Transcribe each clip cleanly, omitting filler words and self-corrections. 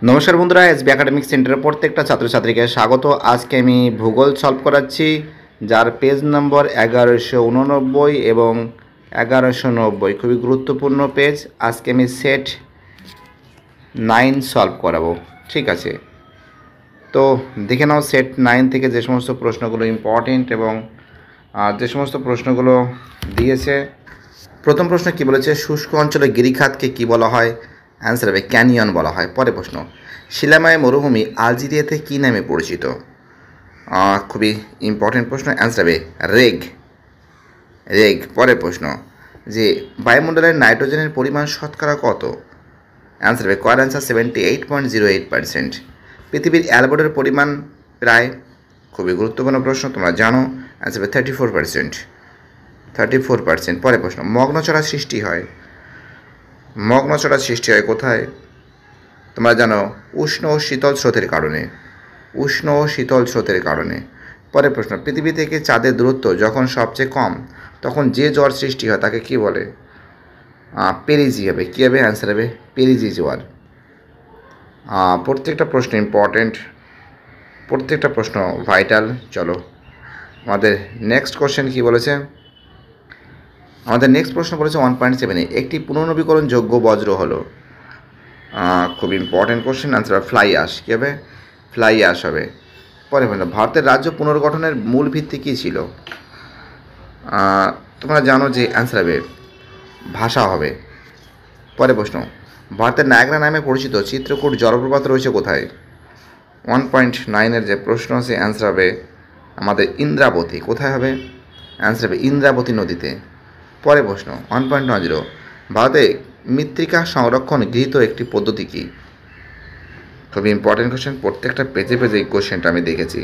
নমস্কার বন্ধুরা, SB academic সেন্টারের প্রত্যেকটা ছাত্রছাত্রীকে স্বাগত। আজকে আমি ভূগোল সলভ করাচ্ছি, যার পেজ নম্বর 1189 এবং 1190। খুবই গুরুত্বপূর্ণ পেজ। আজকে আমি সেট 9 সলভ করাবো। ঠিক আছে, তো দেখে নাও সেট 9 থেকে যে সমস্ত প্রশ্নগুলো ইম্পর্টেন্ট এবং যে সমস্ত প্রশ্নগুলো দিয়েছে। প্রথম প্রশ্ন কি বলেছে, শুষ্ক অঞ্চলে গিরিখাতকে কি বলা হয়? অ্যান্সার হবে ক্যানিয়ন বলা হয়। পরে প্রশ্ন, শিলাময় মরুভূমি আলজেরিয়াতে কী নামে পরিচিত? খুবই ইম্পর্টেন্ট প্রশ্ন। অ্যান্সার হবে রেগ। রেগ। পরের প্রশ্ন, যে বায়ুমণ্ডলের নাইট্রোজেনের পরিমাণ শতকরা কত? অ্যান্সার হবে কয়ের অ্যান্সার 78.08%। পৃথিবীর অ্যালবেডোর পরিমাণ প্রায়, খুবই গুরুত্বপূর্ণ প্রশ্ন, তোমরা জানো। অ্যান্সার হবে 34%। 34%। পরে প্রশ্ন, মগ্নচড়া সৃষ্টি হয় কোথায়? তোমরা জানো উষ্ণ ও শীতল স্রোতের কারণে। উষ্ণ ও শীতল স্রোতের কারণে। পরের প্রশ্ন, পৃথিবী থেকে চাঁদের দূরত্ব যখন সবচেয়ে কম তখন যে জ্বর সৃষ্টি হয় তাকে কী বলে? পেরিজি হবে। কী হবে? অ্যান্সার হবে পেরিজি জ্বর। প্রত্যেকটা প্রশ্ন ইম্পর্টেন্ট, প্রত্যেকটা প্রশ্ন ভাইটাল। চলো আমাদের নেক্সট কোশ্চেন কী বলেছে। আমাদের নেক্সট প্রশ্ন বলেছে 1.7-এ একটি পুনর্নবীকরণযোগ্য বজ্র হলো। খুব ইম্পর্টেন্ট কোশ্চেন। অ্যান্সার হবে ফ্লাই অ্যাশ। কী হবে? ফ্লাই অ্যাশ হবে। পরে বলল, ভারতের রাজ্য পুনর্গঠনের মূল ভিত্তি কী ছিল? তোমরা জানো যে অ্যান্সার হবে ভাষা হবে। পরে প্রশ্ন, ভারতের নায়াগ্রা নামে পরিচিত চিত্রকূট জলপ্রপাত রয়েছে কোথায়? 1.9-এর যে প্রশ্ন আছে, অ্যান্সার হবে আমাদের ইন্দ্রাবতী। কোথায় হবে? অ্যান্সার হবে ইন্দ্রাবতী নদীতে। পরে প্রশ্ন 1.90, ভারতে মৃত্তিকা সংরক্ষণ গৃহীত একটি পদ্ধতি কী? খুবই ইম্পর্টেন্ট কোশ্চেন। প্রত্যেকটা পেজে পেজে এই কোশ্চেনটা আমি দেখেছি।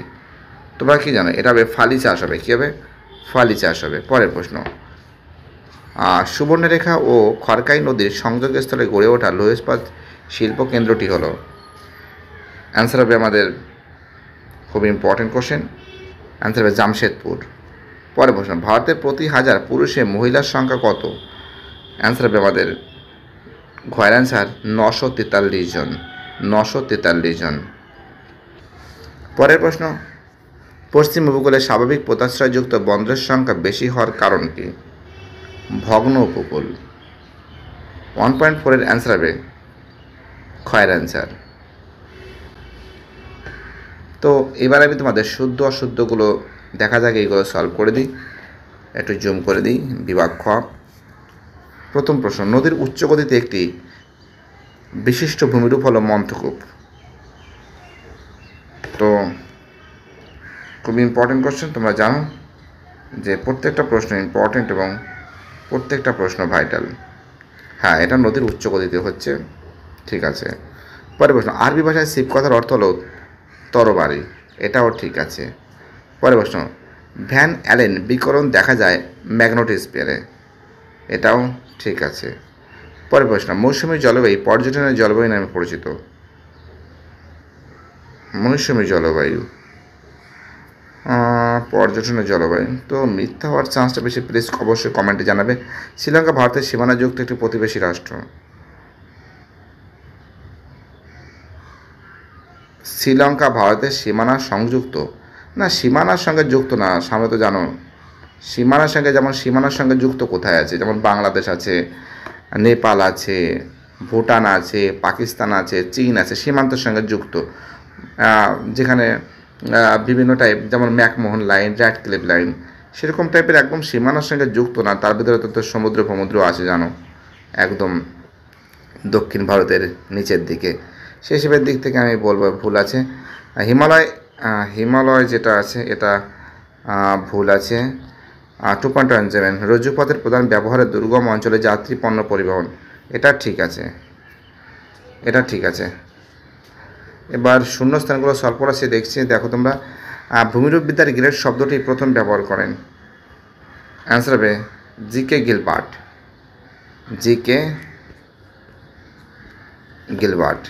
তোমরা কি জানো? এটা হবে ফালি চাষ হবে। কী হবে? ফালি চাষ হবে। পরের প্রশ্ন, সুবর্ণরেখা ও খড়কাই নদীর সংযোগস্থলে গড়ে ওঠা লৌহ ইস্পাত শিল্প কেন্দ্রটি হলো। অ্যান্সার হবে আমাদের, খুব ইম্পর্টেন্ট কোশ্চেন, অ্যান্সার হবে জামশেদপুর। পরের প্রশ্ন, ভারতের প্রতি হাজার পুরুষে মহিলার সংখ্যা কত? অ্যান্সার হবে আমাদের ঘয়ের অ্যান্সার 943 জন। 943 জন। পরের প্রশ্ন, পশ্চিম উপকূলে স্বাভাবিক পোতাশ্রয়যুক্ত বন্দরের সংখ্যা বেশি হওয়ার কারণ কি? ভগ্ন উপকূল। 1.4-এর অ্যান্সার হবে ক্ষয়ের অ্যান্সার। তো এবার আমি তোমাদের শুদ্ধ অশুদ্ধগুলো দেখা যাক, এইগুলো সলভ করে দিই। একটু জুম করে দিই। বিভাগ খ। প্রথম প্রশ্ন, নদীর উচ্চ গতিতে একটি বিশিষ্ট ভূমিরূপ হলো মন্থকূপ। তো খুব ইম্পর্টেন্ট কোশ্চেন। তোমরা জানো যে প্রত্যেকটা প্রশ্ন ইম্পর্টেন্ট এবং প্রত্যেকটা প্রশ্ন ভাইটাল। হ্যাঁ, এটা নদীর উচ্চ গতিতে হচ্ছে। ঠিক আছে। পরের প্রশ্ন, আরবি ভাষায় শিব কথার অর্থ হলো তরবারি। এটাও ঠিক আছে। পরের প্রশ্ন, ভ্যান অ্যালেন বিকরণ দেখা যায় ম্যাগনেটোস্ফিয়ারে। এটাও ঠিক আছে। পরের প্রশ্ন, মৌসুমী জলবায়ু পর্যটনের জলবায়ু নামে পরিচিত। মৌসুমী জলবায়ু, পর্যটনের জলবায়ু। তো মিথ্যা হওয়ার চান্সটা বেশি। প্লিজ অবশ্যই কমেন্টে জানাবে। শ্রীলঙ্কা ভারতের সীমানাযুক্ত একটি প্রতিবেশী রাষ্ট্র। শ্রীলঙ্কা ভারতের সীমানা সংযুক্ত না, সীমানার সঙ্গে যুক্ত না। সামনে তো জানো সীমানার সঙ্গে, যেমন সীমানার সঙ্গে যুক্ত কোথায় আছে, যেমন বাংলাদেশ আছে, নেপাল আছে, ভুটান আছে, পাকিস্তান আছে, চীন আছে, সীমান্তের সঙ্গে যুক্ত। যেখানে বিভিন্ন টাইপ, যেমন ম্যাকমোহন লাইন, র্যাডক্লিফ লাইন, সেরকম টাইপের একদম সীমানার সঙ্গে যুক্ত না। তার ভিতরে তো সমুদ্র আছে জানো, একদম দক্ষিণ ভারতের নিচের দিকে। সেসবের দিক থেকে আমি বলবো ভুল আছে। হিমালয় যেটা আছে এটা ভুল আছে। 2.17, রজ্জুপথের প্রধান ব্যবহারের দুর্গম অঞ্চলে যাত্রী পণ্য পরিবহন। এটা ঠিক আছে, এটা ঠিক আছে। এবার শূন্যস্থানগুলো সলভ করা সে দেখছি। দেখো তোমরা, ভূমিরূপবিদ্যার গ্রেড শব্দটি প্রথম ব্যবহার করেন। অ্যান্সার হবে জি.কে. গিলবার্ট। জি.কে. গিলবার্ট।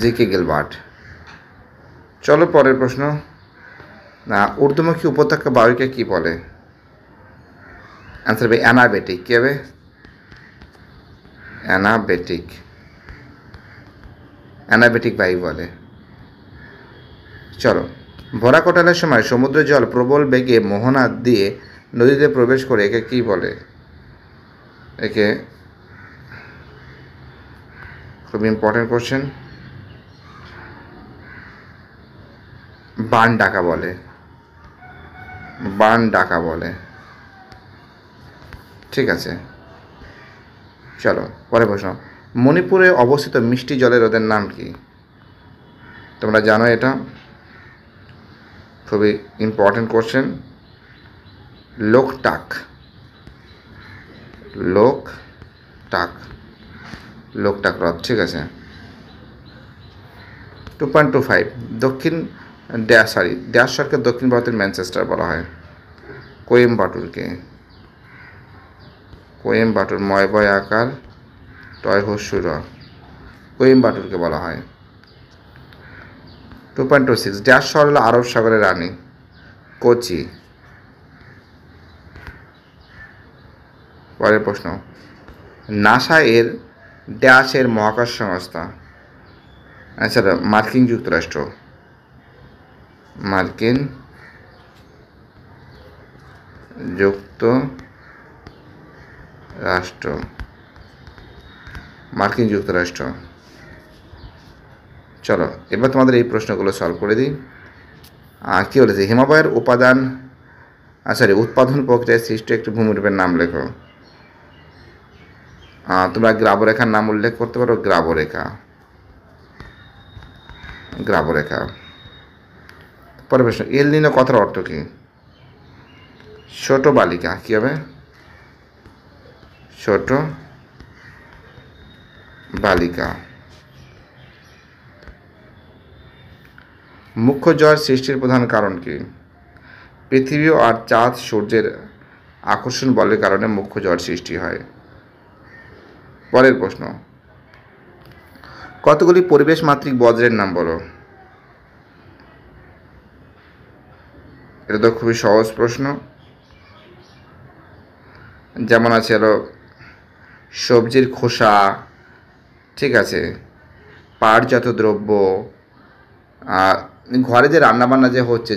জি.কে. গিলবার্ট। চলো পরের প্রশ্ন, ঊর্ধ্বমুখী উপত্যকা বায়ুকে কী বলে? অ্যান্সার হবে অ্যানাবেটিক। কী হবে? অ্যানাবেটিক, অ্যানাবেটিক বায়ু বলে। চলো, ভরা কোটালের সময় সমুদ্রের জল প্রবল বেগে মোহনা দিয়ে নদীতে প্রবেশ করে একে কি বলে? একে খুব ইম্পর্টেন্ট কোশ্চেন, বান ডাকা বলে, বান ডাকা বলে। ঠিক আছে, চলো পরে প্রশ্ন। মণিপুরে অবস্থিত মিষ্টি জলের হ্রদের নাম কি? তোমরা জানো এটা, খুবই ইম্পর্টেন্ট কোশ্চেন, লোকটাক, লোকটাক, লোকটাক হ্রদ। ঠিক আছে। 2.25 দক্ষিণ ড্যাশ শহরকে দক্ষিণ ভারতের ম্যানচেস্টার বলা হয়? কোয়েম্বাটুরকে, কোয়েম্বাটুর, ময় বয় আকার টয় হস্যু র, কোয়েম্বাটুরকে বলা হয়। 2.26 ড্যাশ শহর হলো আরব সাগরের রানী? কোচি। পরের প্রশ্ন, নাসা এর ড্যাশের মহাকাশ সংস্থা? আচ্ছা, মার্কিন যুক্তরাষ্ট্র, মার্কিন যুক্তরাষ্ট্র, মার্কিন যুক্তরাষ্ট্র। চলো এবার তোমাদের এই প্রশ্নগুলো সলভ করে দিই। কী বলেছে? হিমালয়ের উপাদান উৎপাদন প্রক্রিয়ায় সৃষ্ট একটি ভূমিরূপের নাম লেখো। তোমরা গ্রাবরেখার নাম উল্লেখ করতে পারো, গ্রাবরেখা, গ্রাবরেখা। পরের প্রশ্ন, এল নিনো কথার অর্থ কী? ছোট বালিকা। কী হবে? ছোট বালিকা। মুখ্য জল সৃষ্টির প্রধান কারণ কি? পৃথিবী আর চাঁদ সূর্যের আকর্ষণ বলের কারণে মুখ্য জল সৃষ্টি হয়। পরের প্রশ্ন, কতগুলি পরিবেশ মাত্রিক বজ্রের নাম বলো? এটা তো খুবই সহজ প্রশ্ন। যেমন আছে হলো সবজির খোসা, ঠিক আছে, পাটজাত দ্রব্য, ঘরে যে রান্নাবান্না যে হচ্ছে,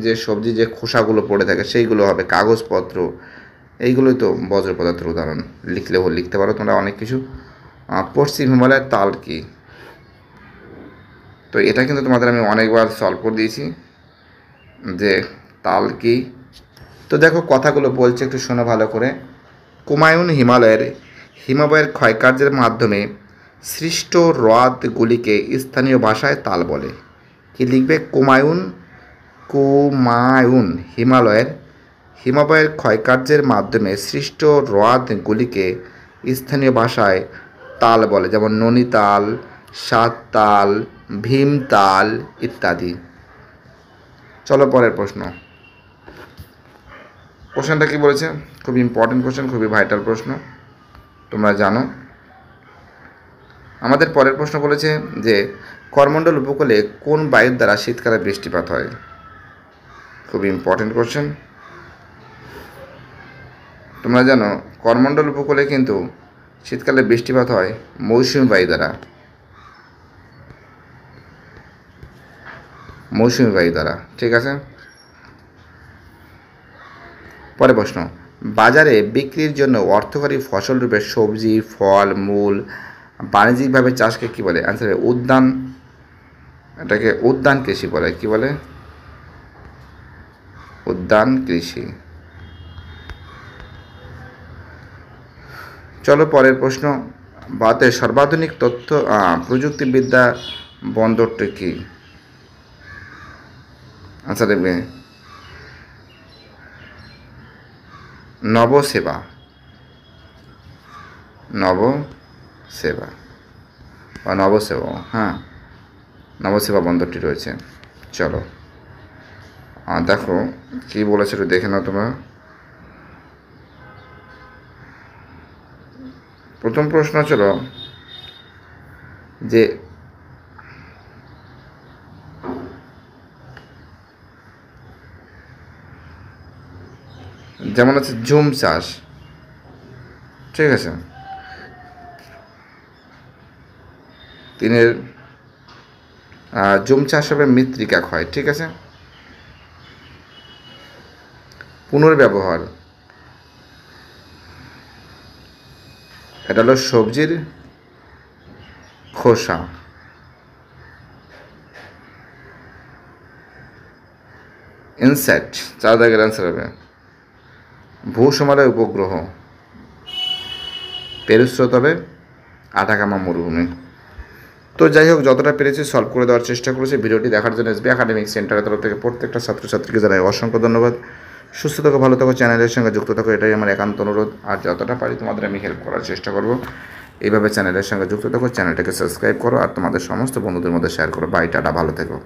যে সবজি যে খোসাগুলো পড়ে থাকে সেইগুলো হবে, কাগজপত্র, এইগুলোই তো বজ্র পদার্থের উদাহরণ। লিখতে পারো তোমরা অনেক কিছু। পশ্চিম হিমালয়ের তাল কি? তো এটা কিন্তু তোমাদের আমি অনেকবার সলভ করে দিয়েছি যে তাল কি। তো দেখো কথাগুলো বলছে, একটু শোনো ভালো করে। কুমায়ুন হিমালয়ের ক্ষয়কার্যের মাধ্যমে সৃষ্ট হ্রদগুলিকে স্থানীয় ভাষায় তাল বলে। কি লিখবে? কুমায়ুন হিমালয়ের ক্ষয়কার্যের মাধ্যমে সৃষ্ট হ্রদগুলিকে স্থানীয় ভাষায় তাল বলে, যেমন ননীতাল, সাততাল, ভীমতাল ইত্যাদি। চলো পরের প্রশ্ন। কোশ্চেনটা কি বলেছে? খুব ইম্পর্টেন্ট কোশ্চেন, খুবই ভাইটাল প্রশ্ন, তোমরা জানো। আমাদের পরের প্রশ্ন বলেছে যে করমণ্ডল উপকূলে কোন বায়ুর দ্বারা শীতকালে বৃষ্টিপাত হয়? খুব ইম্পর্টেন্ট কোশ্চেন। তোমরা জানো করমণ্ডল উপকূলে কিন্তু শীতকালে বৃষ্টিপাত হয় মৌসুমী বায়ু দ্বারা, মৌসুমী বায়ু দ্বারা। ঠিক আছে। পরের প্রশ্ন, বাজারে বিক্রির জন্য অর্থকরী ফসল রূপে সবজি, ফল, মূল বাণিজ্যিকভাবে চাষকে কী বলে? অ্যান্সার হবে উদ্যান। এটাকে উদ্যান কৃষি বলে। কি বলে? উদ্যান কৃষি। চলো পরের প্রশ্ন, ভারতের সর্বাধুনিক তথ্য প্রযুক্তিবিদ্যা বন্দরটি কি? আচ্ছা দেখবে নবসেবা, নবসেবা বা নবসেবা, হ্যাঁ, নবসেবা বন্দরটি রয়েছে। চলো দেখো কি বলেছে একটু দেখে নাও তোমরা। প্রথম প্রশ্ন ছিল যে যেমন আছে ঝুম চাষ, ঠিক আছে, 3 জুম চাষ হবে মৃত্তিকা ক্ষয়, ঠিক আছে। পুনর্ব্যবহার, এটা হলো সবজির খোসা। ইনসেক্ট, 4 দাগের অ্যান্সার হবে। ভূসমালয় উপগ্রহ, পেরুস্রোত হবে আটাকামা মরুভূমি। তো যাই হোক, যতটা পেরেছি সলভ করে দেওয়ার চেষ্টা করেছি। ভিডিওটি দেখার জন্য এসবি একাডেমিক সেন্টারের তরফ থেকে প্রত্যেকটা ছাত্রছাত্রীকে জানাই অসংখ্য ধন্যবাদ। সুস্থ থাকো, ভালো থাকো, চ্যানেলের সঙ্গে যুক্ত থাকো, এটাই আমার একান্ত অনুরোধ। আর যতটা পারি তোমাদের আমি হেল্প করার চেষ্টা করব। এইভাবে চ্যানেলের সঙ্গে যুক্ত থাকো, চ্যানেলটাকে সাবস্ক্রাইব করো আর তোমাদের সমস্ত বন্ধুদের মধ্যে শেয়ার করো। বাই, টাটা, ভালো থেকো।